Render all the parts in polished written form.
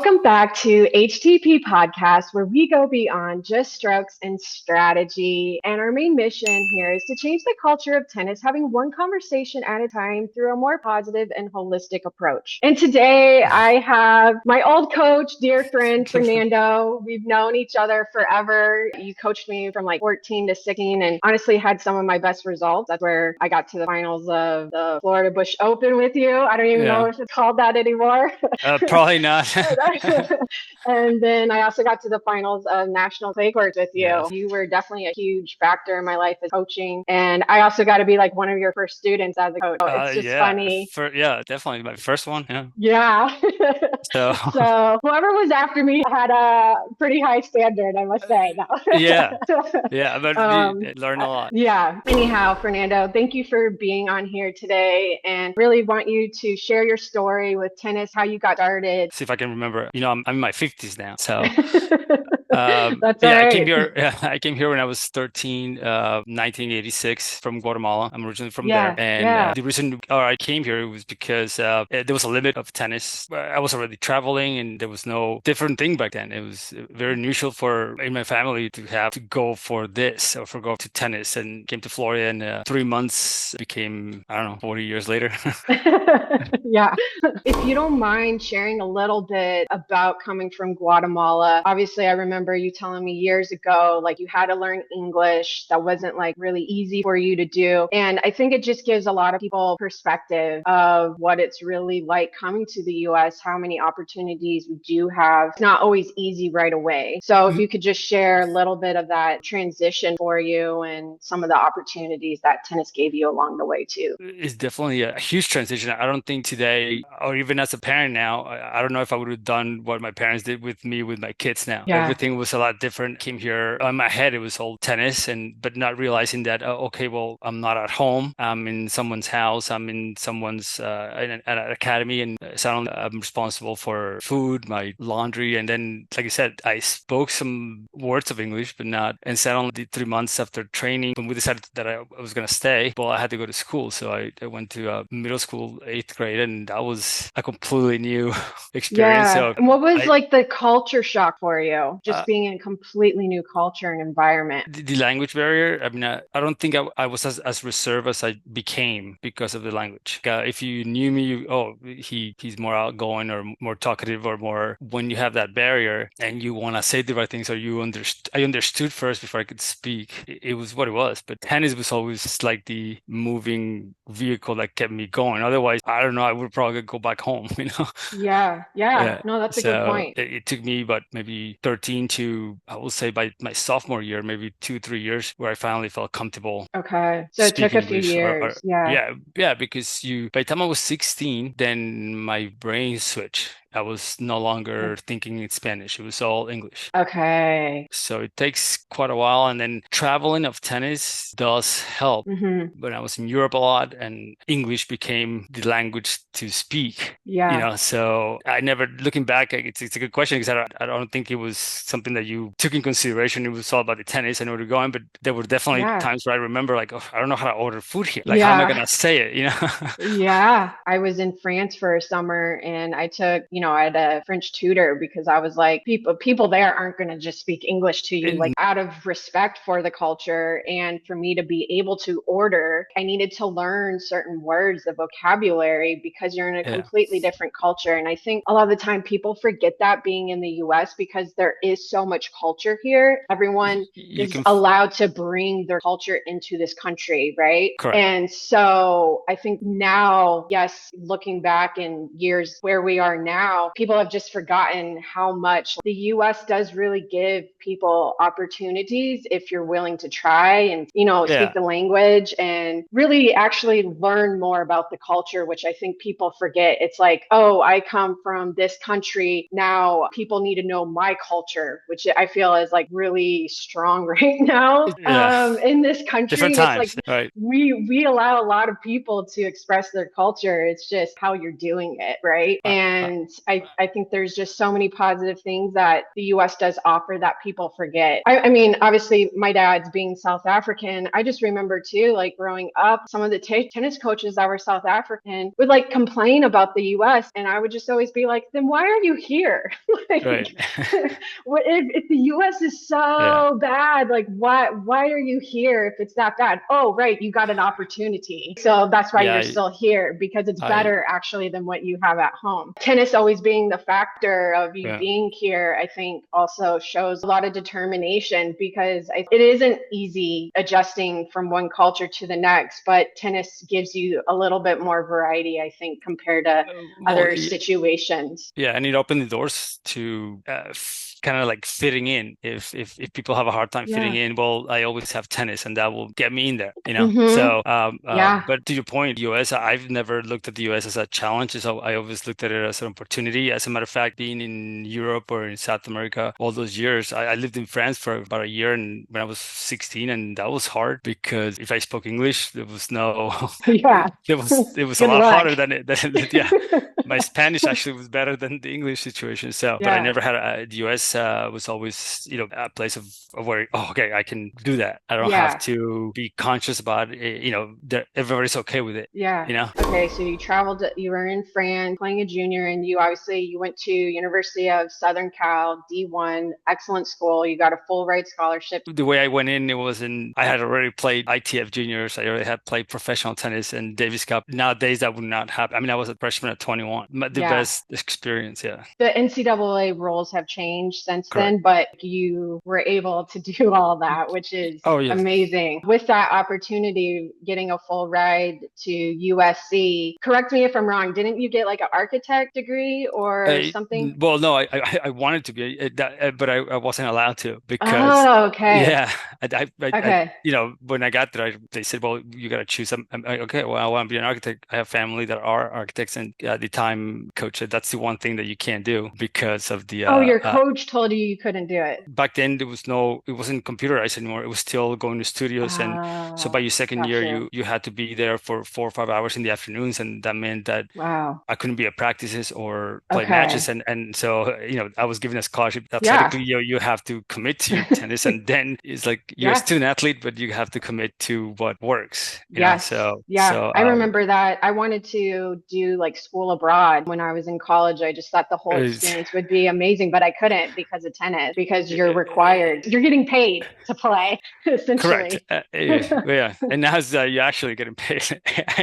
Welcome back to HTP Podcast, where we go beyond just strokes and strategy. And our main mission here is to change the culture of tennis, having one conversation at a time through a more positive and holistic approach. And today I have my old coach, dear friend, Fernando. We've known each other forever. You coached me from like 14 to 16 and honestly had some of my best results. That's where I got to the finals of the Florida Bush Open with you. I don't even know if it's called that anymore. Probably not. And then I also got to the finals of national clay courts with you. Yes. You were definitely a huge factor in my life as coaching. And I also got to be like one of your first students as a coach. So it's just funny. Definitely my first one. Yeah. Yeah. So So whoever was after me had a pretty high standard, I must say. No. but learn a lot. Yeah. Anyhow, Fernando, thank you for being on here today and really want you to share your story with tennis, how you got started. See if I can remember. I'm in my 50s now. So That's all I right. came here. Yeah, I came here when I was 13, 1986 from Guatemala. I'm originally from there. And the reason I came here was because there was a limit of tennis. I was already traveling and there was no different thing back then. It was very unusual in my family to have to go for this or go to tennis, and came to Florida, and 3 months became, I don't know, 40 years later. Yeah. If you don't mind sharing a little bit about coming from Guatemala, obviously I remember you telling me years ago, like you had to learn English. That wasn't like really easy for you to do. And I think it just gives a lot of people perspective of what it's really like coming to the US, how many opportunities we do have. It's not always easy right away. So if you could just share a little bit of that transition for you and some of the opportunities that tennis gave you along the way too. It's definitely a huge transition. I don't think today, or even as a parent now, I don't know if I would have done what my parents did with me with my kids now. Yeah. Everything was a lot different. Came here in my head, it was all tennis, but not realizing that, okay, well, I'm not at home. I'm in someone's house. I'm in someone's at an academy, and suddenly I'm responsible for food, my laundry, and then, like I said, I spoke some words of English, but not. And suddenly, 3 months after training, when we decided that I was gonna stay, well, I had to go to school, so I went to middle school, 8th grade, and that was a completely new experience. Yeah. So And what was like the culture shock for you, just being in a completely new culture and environment? the language barrier, I mean, I don't think I was as reserved as I became because of the language. If you knew me, he's more outgoing or more talkative or more. When you have that barrier and you want to say the right things, or I understood first before I could speak. It was what it was. But tennis was always like the moving vehicle that kept me going. Otherwise, I don't know, I would probably go back home, Yeah. Yeah. No, that's a good So point. it took me, but maybe 13 to, I will say, by my sophomore year, maybe 2, 3 years, where I finally felt comfortable Okay. So it took speaking a few English. Or years. Yeah. yeah, because by the time I was 16, then my brain switched. I was no longer thinking in Spanish. It was all English. Okay. So it takes quite a while. And then traveling of tennis does help. Mm-hmm. When I was in Europe a lot, and English became the language to speak, Yeah. so I never, looking back, it's a good question, because I don't think it was something that you took in consideration. It was all about the tennis and where to go on, but there were definitely Yeah. times where I remember, like, oh, I don't know how to order food here. Like, how am I Yeah. going to say it, Yeah, I was in France for a summer and I took, I had a French tutor because I was like, people there aren't going to just speak English to you, like And out of respect for the culture. And for me to be able to order, I needed to learn certain words, the vocabulary, because you're in a yeah, completely different culture. And I think a lot of the time people forget that being in the US because there is so much culture here. Everyone you is can, allowed to bring their culture into this country, right? correct. And so I think now, yes, looking back in years where we are now, people have just forgotten how much the US does really give people opportunities if you're willing to try and, speak Yeah. the language and really actually learn more about the culture, which I think people forget. It's like, oh, I come from this country. Now people need to know my culture, which I feel is like really strong right now Yeah. in this Different country. It's like times, right? we allow a lot of people to express their culture. It's just how you're doing it, right? Uh, uh, And I think there's just so many positive things that the US does offer that people forget. I mean, obviously, my dad's being South African. I just remember too, like growing up, some of the tennis coaches that were South African would like complain about the US. And I would just always be like, then why are you here? Like, Right. what if the US is Yeah. so bad? Like, why are you here if it's that bad? Oh, right, you got an opportunity. So that's why Yeah. you're still here because it's I better actually than what you have at home. Tennis always being the factor of you yeah. being here, I think also shows a lot of determination because it isn't easy adjusting from one culture to the next, but tennis gives you a little bit more variety, I think, compared to Well, other situations. yeah, and it opened the doors to kind of like fitting in. If people have a hard time fitting Yeah. in, well, I always have tennis, and that will get me in there, you know. Mm-hmm. So, Yeah. but to your point, US, I've never looked at the US as a challenge. So I always looked at it as an opportunity. As a matter of fact, being in Europe or in South America all those years, I lived in France for about a year, and when I was 16, and that was hard because if I spoke English, there was no, Yeah. it was a Good lot luck. harder than yeah. My Spanish actually was better than the English situation. So, but I Yeah. never had the US was always, a place of where, oh, okay, I can do that. I don't have Yeah. to be conscious about it, that everybody's okay with it, Yeah. you know? Okay, so you traveled, you were in France playing a junior, and you went to University of Southern Cal, D1, excellent school. You got a full ride scholarship. The way I went in, I had already played ITF juniors. I already had played professional tennis and Davis Cup. Nowadays, that would not happen. I mean, I was a freshman at 21. The Yeah. best experience, yeah. The NCAA rules have changed since Correct. then, but you were able to do all that, which is Oh, yes. amazing. With that opportunity, getting a full ride to USC, correct me if I'm wrong, didn't you get like an architect degree or something? Well, no, I wanted to be but I wasn't allowed to because, Oh, okay. yeah, Okay. when I got there, they said, well, you got to choose. I'm like, okay, well, I want to be an architect. I have family that are architects, and at the time, coach said that's the one thing that you can't do because of the Oh, your coach told you you couldn't do it. back then it wasn't computerized anymore. It was still going to studios, and so by Oh, your second got year, you. you had to be there for 4 or 5 hours in the afternoons, and that meant that Wow. I couldn't be at practices or play matches, Okay. and so I was given a scholarship. Yeah. Athletically, you have to commit to your tennis, and then it's like you're a Yeah. student athlete, but you have to commit to what works. Yes. So Yeah. I remember that. I wanted to do like school abroad when I was in college. I just thought the whole it's, experience would be amazing, but I couldn't because of tennis, because you're required. You're getting paid to play, correct. essentially. Yeah. And now you're actually getting paid.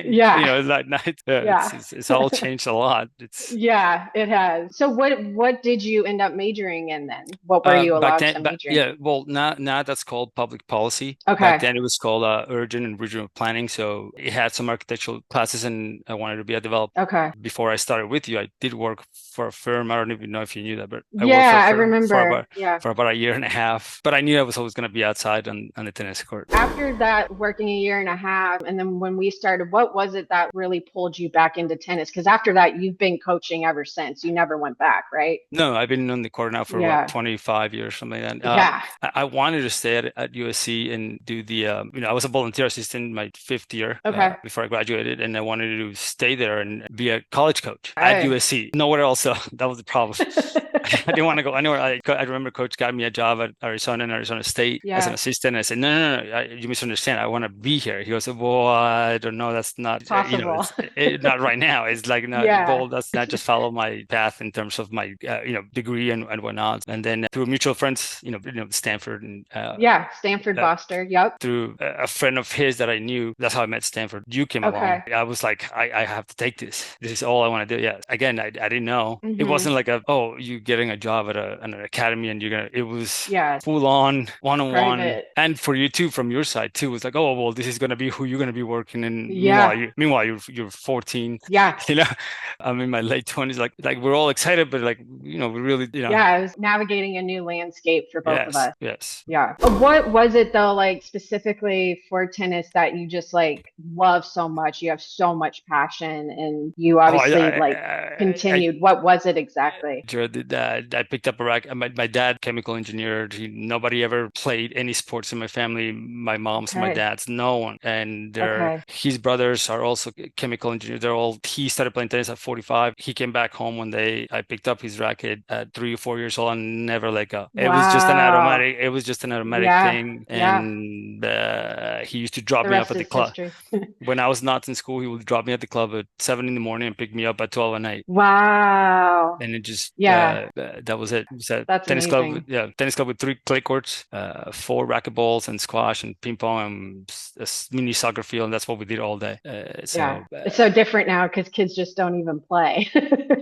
Yeah. It's like not, Yeah. it's all changed a lot. It's Yeah, it has. So what did you end up majoring in then? What were you back allowed then, to but major in? yeah, well, now that's called public policy. Back Okay. then, it was called urban and regional planning. So it had some architectural classes, and I wanted to be a developer. Okay. Before I started with you, I did work for a firm. I don't even know if you knew that, but I worked for a Yeah, I firm remember. Yeah. for about a year and a half. But I knew I was always going to be outside on the tennis court. After that, working a year and a half, and then when we started, what was it that really pulled you back into tennis? Because after that, you've been coaching ever since. You never went back, right? No, I've been on the court now for about Yeah. 25 years, something like that. Yeah. I wanted to stay at USC and do I was a volunteer assistant my fifth year Okay. before I graduated, and I wanted to stay there and be a college coach at Hey. USC. Nowhere else, so that was the problem. I didn't want to go anywhere. I remember coach got me a job at Arizona and Arizona State as an Yeah. assistant. I said, no, you misunderstand. I want to be here. He goes, well, I don't know. That's not, Possible. not right now. It's like, not, Yeah. well, that's not just follow my path in terms of my, degree and whatnot. And then through mutual friends, Stanford and, Yeah. Stanford uh, Boster. Yep. through a friend of his that I knew. That's how I met Stanford. You came along. Okay. I was like, I have to take this. This is all I want to do. Yeah. Again, I didn't know. It Mm-hmm. wasn't like you getting a job at an academy and it was Yeah. full on one-on-one. Private. And for you too, from your side too, it's like, oh, well, this is going to be who you're going to be working. And Yeah. meanwhile, you're 14, Yeah. you know, I'm in my late 20s. Like we're all excited, but like, we really, Yeah. I was navigating a new landscape for both of us. yes. Yeah. What was it though, like specifically for tennis that you just like love so much? You have so much passion and you Oh, I, obviously actually like continued? What was it exactly? I picked up a racket. My dad, chemical engineer. Nobody ever played any sports in my family. My mom's, my Okay. dad's, no one. And Okay. his brothers are also chemical engineers. He started playing tennis at 45. He came back home one day. I picked up his racket at 3 or 4 years old and never let go. Wow. It was just an automatic Yeah. thing. Yeah. And he used to drop The me off rest at the is club. history. When I was not in school, he would drop me at the club at 7 in the morning and pick me up at 12 at night. Wow. And it just Yeah. that was it. It was a That's tennis club, amazing. yeah, tennis club with 3 clay courts, 4 racquetballs and squash and ping pong and mini soccer field, and that's what we did all day. Yeah. It's so different now because kids just don't even play,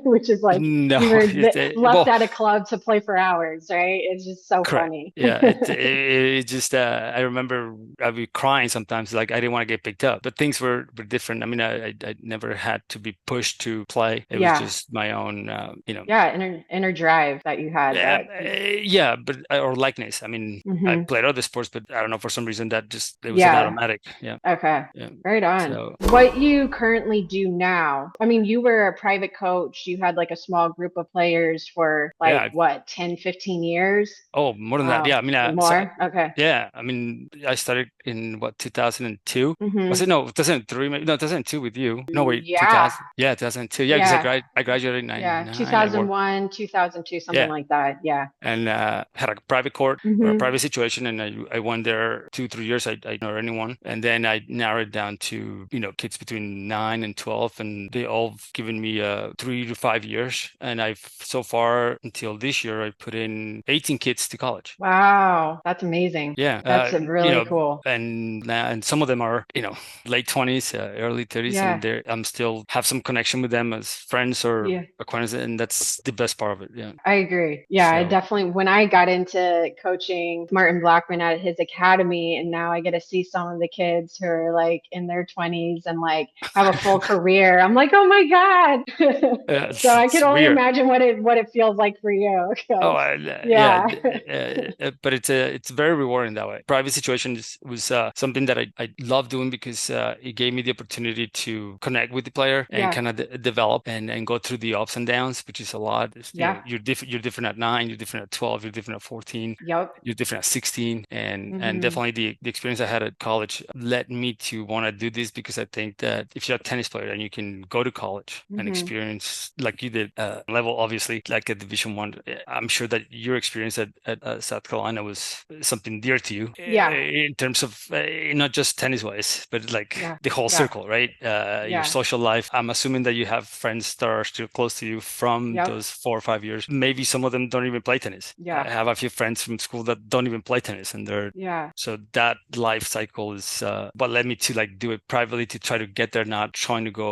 which is like No, you were left well, at a club to play for hours, right? It's just so correct. funny. Yeah, it just I remember I'd be crying sometimes, like I didn't want to get picked up, but things were different. I mean, I never had to be pushed to play. It was Yeah. just my own, Yeah. Inner drive that you had Yeah, that. yeah, but or likeness. I mean, I Hmm. played other sports, but I don't know for some reason that just it was an Yeah. automatic. Yeah, Okay. yeah. Right on. So What you currently do now? I mean, you were a private coach. You had like a small group of players for like yeah. what, 10, 15 years? Oh, more than that. Wow. Yeah. I mean, More? Okay. yeah. I mean, I started in what 2002. Was Hmm. it no 2003? Maybe no 2002 with you. No, wait, Yeah. 2000. Yeah, 2002. Yeah, because Yeah. I graduated in Yeah. 99. I worked. 2001, 2002, something Yeah. like that. Yeah. And had a private court or a Hmm. private situation, and I went there 2 3 years. I didn't know anyone, and then I narrowed down to kids between 9 and 12, and they all given me 3 to 5 years, and I've so far until this year I put in 18 kids to college. Wow. That's amazing. Yeah, That's really cool. and some of them are late 20s, early 30s, and Yeah. I'm still have some connection with them as friends or Yeah. acquaintances, and that's the best part of it. Yeah. I agree. Yeah, I So. definitely, when I got into coaching Martin Blackman at his academy, and now I get to see some of the kids who are like in their 20s and like have a full career, I'm like, oh my God. Yeah, So I can it's only weird. imagine what it feels like for you. Oh, 'Cause, yeah, yeah. but it's very rewarding that way. Private situation was something that I love doing because it gave me the opportunity to connect with the player and Yeah. kind of develop and go through the ups and downs, which is a lot. Yeah. You're different at 9, you're different at 12, you're different at 14, Yep. you're different at 16, and Hmm. definitely the experience I had at college led me to want to do this because I think that if you're a tennis player and you can go to college and Hmm. experience like you did, level obviously like a Division 1, I'm sure that your experience at South Carolina was something dear to you Yeah. in terms of not just tennis wise, but like Yeah. the whole Yeah. circle, right? Your Yeah. social life. I'm assuming that you have friends that are still close to you from Yep. those 4 or 5 years. Maybe some of them don't even play tennis. I Yeah. have a few friends from school that don't even play tennis, and they're Yeah. so that life cycle is what led me to like do it privately to try to get there, not trying to go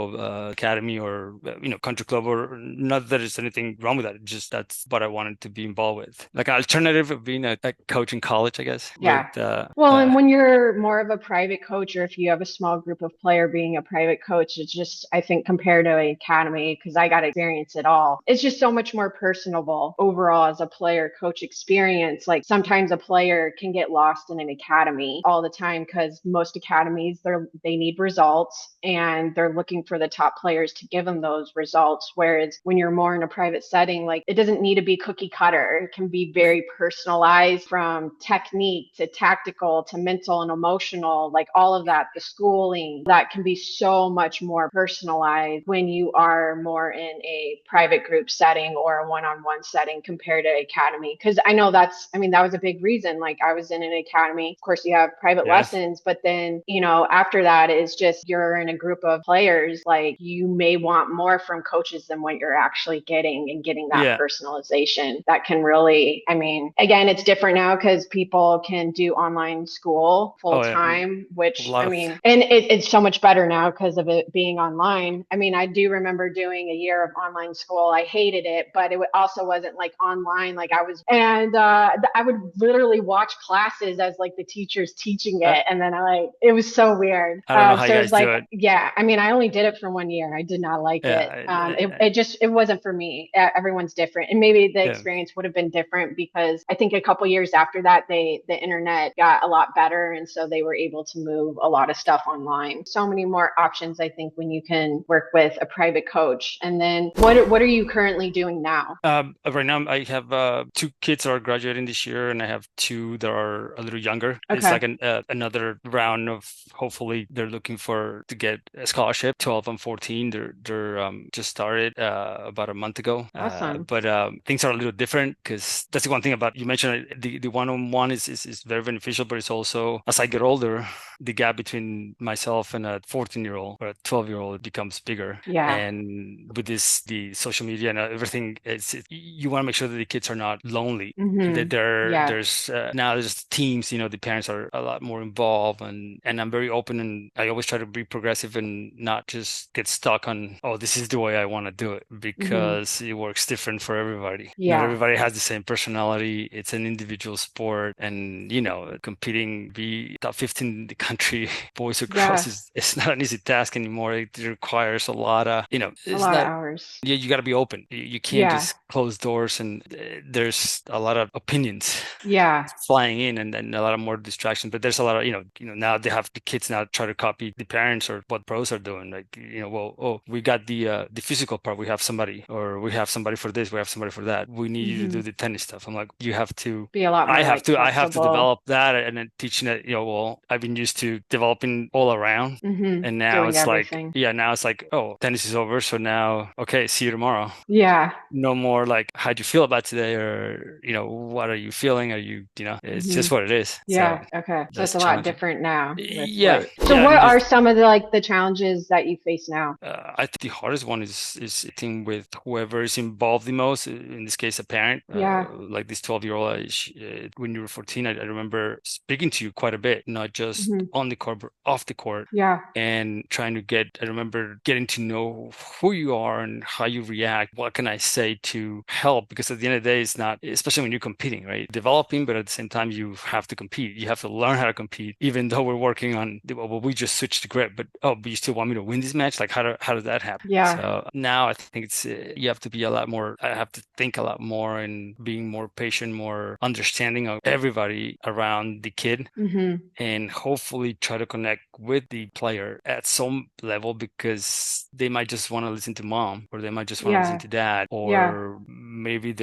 academy or country club, or not that there's anything wrong with that. Just that's what I wanted to be involved with, like an alternative of being a coach in college, I guess. Yeah. But Well, and when you're more of a private coach, or if you have a small group of player being a private coach, it's just, I think, compared to an academy, because I got to experience it all, it's just so much more personable overall as a player coach experience. Like sometimes a player can get lost in an academy all the time because most academies, they need results and they're looking for the top players to give them those results. Whereas when you're more in a private setting, like it doesn't need to be cookie cutter. It can be very personalized, from technique to tactical to mental and emotional, like all of that, the schooling, that can be so much more personalized when you are more in a private group setting or a one-on-one setting compared to academy. Because I know that was a big reason. Like I was in an academy. Of course, you have private yes, lessons, but then, after that is just you're in a group of players, like you may want more from coaches than what you're actually getting, and getting that yeah, personalization that can really, I mean, again, it's different now because people can do online school full oh yeah, time, a which lot I of mean, and it's so much better now because of it being online. I mean, I do remember doing a year of online school. I hated it, but it also wasn't like online. Like I was, and I would literally watch classes as like the teachers teaching uh, it. And then it was so weird. I don't know how you So it was guys do like, it. yeah, I mean, I only did it for 1 year. I did not like Yeah, it. It wasn't for me. Everyone's different. And maybe the yeah, experience would have been different because I think a couple years after that, the internet got a lot better. And so they were able to move a lot of stuff online. So many more options, I think, when you can work with a private private coach. And then what are you currently doing now? Right now, I have two kids that are graduating this year, and I have two that are a little younger. It's Okay. like another round of hopefully they're looking to get a scholarship. 12 and 14, they're just started about a month ago. Awesome. But things are a little different because that's the one thing about you mentioned the one-on-one is very beneficial, but it's also as I get older, the gap between myself and a 14-year-old or a 12-year-old becomes bigger. Yeah. And with the social media and everything, you want to make sure that the kids are not lonely. That now there's teams, the parents are a lot more involved, and I'm very open, and I always try to be progressive and not just get stuck on, oh, this is the way I want to do it, because it works different for everybody. Not everybody has the same personality. It's an individual sport, and competing, be top 15 in the country, boys or girls, it's not an easy task anymore. It requires a lot of, it's a lot of hours. Yeah, you got to be open. You can't just close doors, and there's a lot of opinions flying in, and then a lot of more distractions. But there's a lot of, now they have the kids now try to copy the parents or what pros are doing. Like, we got the physical part. We have somebody, or we have somebody for this. We have somebody for that. We need you to do the tennis stuff. I'm like, you have to be a lot more. I have to develop that, and then teaching it. I've been used to developing all around, and now doing it's everything. now it's like, oh, tennis is over, so now, okay, see you tomorrow. Yeah. No more like, how'd you feel about today, or what are you feeling? Are you, it's just what it is. Yeah. So, okay. So it's a lot different now. Yeah. So what are some of the challenges that you face now? I think the hardest one is sitting with whoever is involved the most. In this case, a parent. Like this 12-year-old. When you were 14, I remember speaking to you quite a bit, not just on the court, but off the court. Yeah. And trying to I remember getting to know who you are and how you react. What can I say to help? Because at the end of the day, it's not, especially when you're competing, right? Developing, but at the same time, you have to compete. You have to learn how to compete, even though we're working on, well, we just switched the grip, but you still want me to win this match? Like, how does that happen? Yeah. So now I think it's, you have to be a lot more, I have to think a lot more, and being more patient, more understanding of everybody around the kid, and hopefully try to connect with the player at some level, because they might just want to listen to mom, or they might just want to listen to dad, or maybe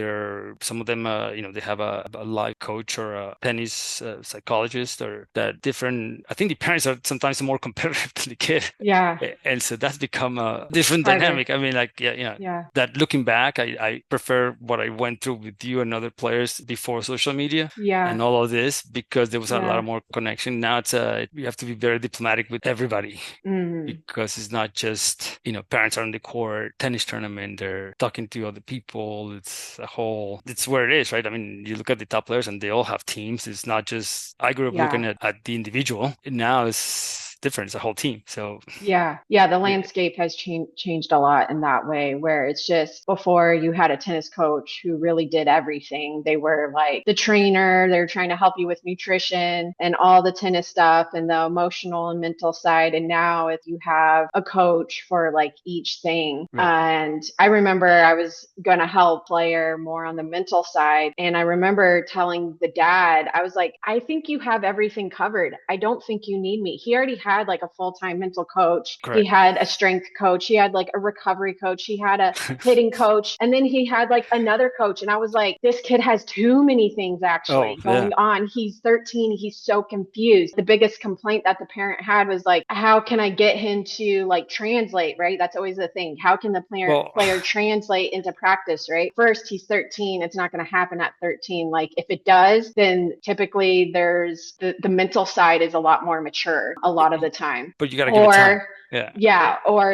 some of them, they have a life coach or a tennis psychologist, or that different. I think the parents are sometimes more competitive than the kid. Yeah. And so that's become a different dynamic. I mean, like, that looking back, I prefer what I went through with you and other players before social media and all of this, because there was a lot of more connection. Now it's you have to be very diplomatic with everybody, because it's not just, parents are on the court, tennis tournament, they're talking to other people. It's where it is, right? I mean, you look at the top players and they all have teams. It's not just, I grew up looking at the individual. Now it's different. It's a whole team. So the landscape has changed a lot in that way, where it's just, before you had a tennis coach who really did everything. They were like the trainer, they're trying to help you with nutrition and all the tennis stuff and the emotional and mental side. And now if you have a coach for like each thing. And I remember I was going to help player more on the mental side, and I remember telling the dad, I was like, I think you have everything covered. I don't think you need me. He already had like a full-time mental coach. Correct. He had a strength coach. He had like a recovery coach. He had a hitting coach. And then he had like another coach. And I was like, this kid has too many things actually going on. He's 13. He's so confused. The biggest complaint that the parent had was like, how can I get him to like translate, right? That's always the thing. How can the player translate into practice, right? First, he's 13. It's not going to happen at 13. Like if it does, then typically there's the mental side is a lot more mature a lot of the time. But you got to give it time.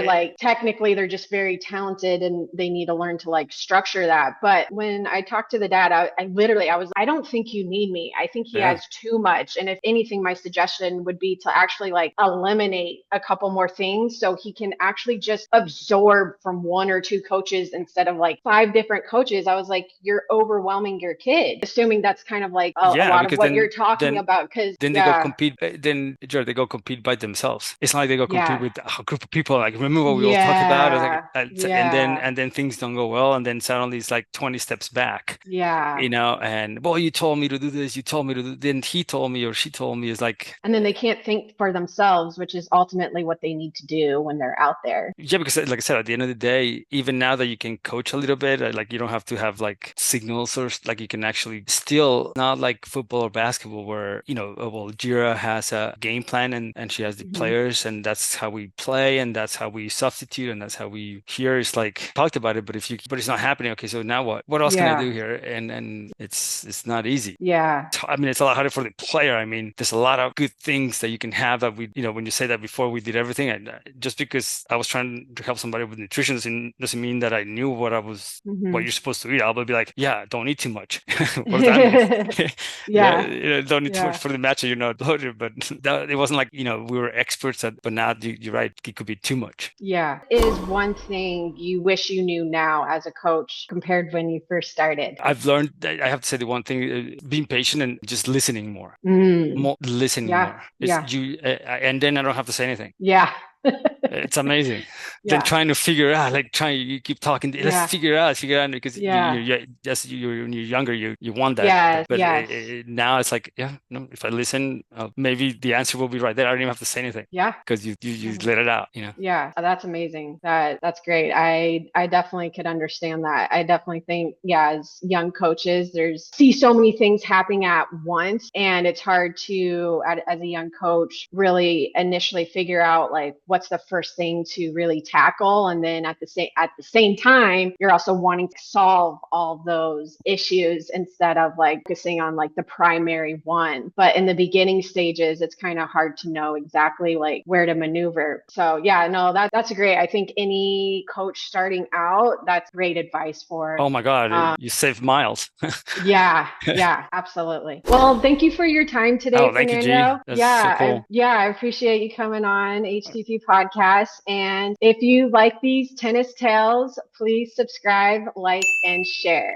Like technically they're just very talented and they need to learn to like structure that. But when I talked to the dad, I don't think you need me. I think he has too much. And if anything, my suggestion would be to actually like eliminate a couple more things so he can actually just absorb from one or two coaches instead of like 5 different coaches. I was like, you're overwhelming your kid, assuming that's kind of like a lot of what you're talking about. Because then they go compete. Then they go compete by themselves. It's not like they go compete Yeah. with a group of people. Like, remember what we all talked about? It's like, Yeah. Yeah. and then things don't go well, and then suddenly it's like 20 steps back. Yeah. And well, you told me to do this, you told me to do, then he told me or she told me. Is like, And then they can't think for themselves, which is ultimately what they need to do when they're out there. yeah, because like I said, at the end of the day, even now that you can coach a little bit, like you don't have to have like signals or like you can actually still not like football or basketball where, well, Jira has a game plan and she has the Hmm. players and that's how we play and that's how we substitute and that's how we here is like talked about it. But it's not happening. Okay, so now what? What else can I Yeah. do here? And it's not easy. Yeah. I mean, it's a lot harder for the player. I mean, there's a lot of good things that you can have that we, when you say that before we did everything, and just because I was trying to help somebody with nutrition doesn't mean that I knew what Hmm. you're supposed to eat. I'll be like, yeah, don't eat too much. What does that mean? Yeah, Yeah. don't eat too much Yeah. for the match, or you're not loaded. But it wasn't like, we were experts at, but now you're right, it could be too much. Yeah. Is one thing you wish you knew now as a coach compared when you first started? I've learned, I have to say the one thing, being patient and just listening more. Mm. Listening Yeah. more. It's Yeah. you, and then I don't have to say anything. Yeah. It's amazing. Then Yeah. trying to figure out, like you keep talking, let's Yeah. figure out, because Yeah. when you're younger, you want that. Yes. But Yes. now it's like, yeah, no, if I listen, maybe the answer will be right there. I don't even have to say anything Yeah. because you Mhm. let it out. Yeah, that's amazing. That's great. I definitely could understand that. I definitely think, yeah, as young coaches, there's see so many things happening at once, and it's hard to, as a young coach, really initially figure out like what's the first thing to really tackle, and then at the same time, you're also wanting to solve all those issues instead of like focusing on like the primary one. But in the beginning stages, it's kind of hard to know exactly like where to maneuver. So yeah, no, that's great. I think any coach starting out, that's great advice for. Oh my God, you saved miles. Yeah, yeah, absolutely. Well, thank you for your time today, Oh, thank you, G. Fernando. That's so cool. I appreciate you coming on HTP podcast. And if you like these tennis tales, please subscribe, like, and share.